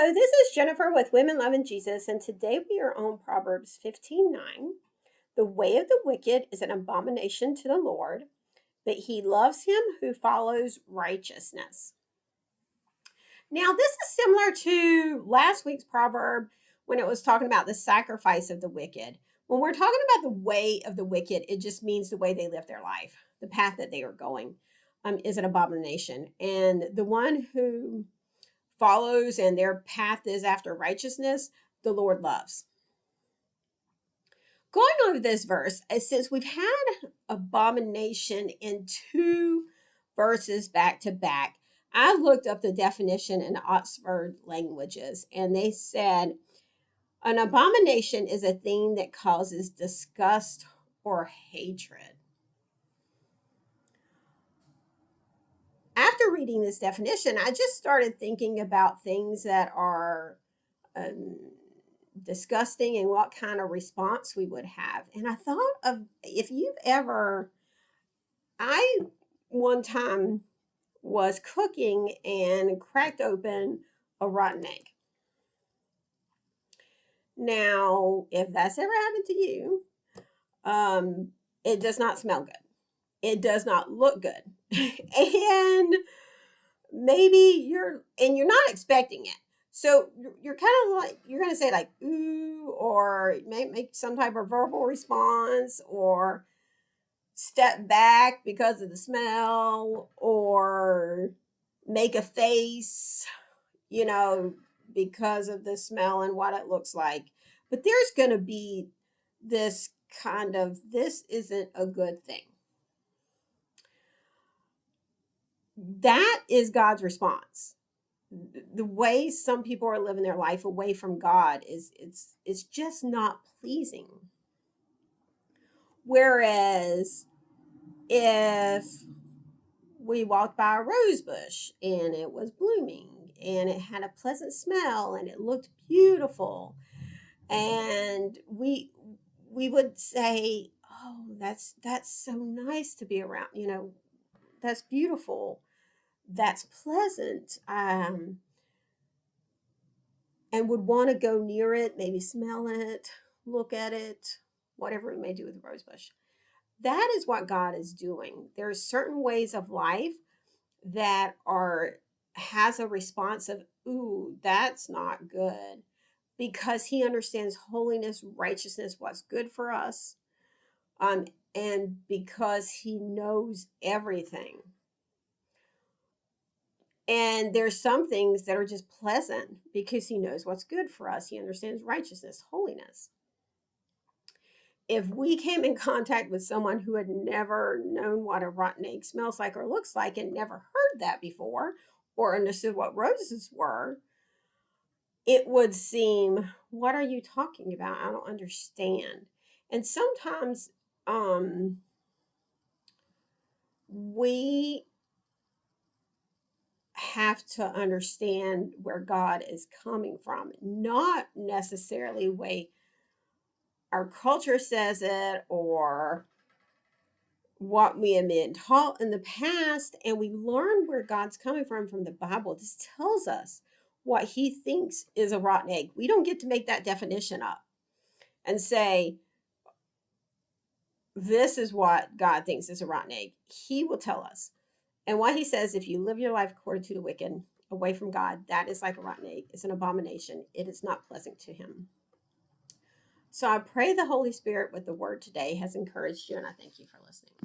Hello, this is Jennifer with Women Loving Jesus, and today we are on Proverbs 15:9. The way of the wicked is an abomination to the Lord, but he loves him who follows righteousness. Now, this is similar to last week's proverb when it was talking about the sacrifice of the wicked. When we're talking about the way of the wicked, it just means the way they live their life, the path that they are going is an abomination. And the one who follows and their path is after righteousness, the Lord loves. Going over this verse, since we've had abomination in two verses back to back, I looked up the definition in Oxford Languages, and they said an abomination is a thing that causes disgust or hatred. After reading this definition, I just started thinking about things that are disgusting and what kind of response we would have. And I thought of if you've ever, I one time was cooking and cracked open a rotten egg. Now, if that's ever happened to you, it does not smell good. It does not look good. And maybe you're not expecting it. So you're kind of like, you're going to say like, ooh, or make some type of verbal response or step back because of the smell or make a face, because of the smell and what it looks like. But there's going to be this isn't a good thing. That is God's response. The way some people are living their life away from God it's just not pleasing. Whereas if we walked by a rose bush and it was blooming and it had a pleasant smell and it looked beautiful, and we would say, oh, that's so nice to be around, that's beautiful, that's pleasant, and would want to go near it, maybe smell it, look at it, whatever we may do with the rose bush. That is what God is doing. There's certain ways of life that has a response of, ooh, that's not good, because he understands holiness, righteousness, what's good for us, and because he knows everything. And there's some things that are just pleasant because he knows what's good for us. He understands righteousness, holiness. If we came in contact with someone who had never known what a rotten egg smells like or looks like and never heard that before or understood what roses were, it would seem, what are you talking about? I don't understand. And sometimes we have to understand where God is coming from, not necessarily the way our culture says it or what we have been taught in the past. And we learn where God's coming from the Bible. This tells us what he thinks is a rotten egg. We don't get to make that definition up and say, this is what God thinks is a rotten egg. He will tell us. And what he says, if you live your life according to the wicked, away from God, that is like a rotten egg. It's an abomination. It is not pleasant to him. So I pray the Holy Spirit with the word today has encouraged you, and I thank you for listening.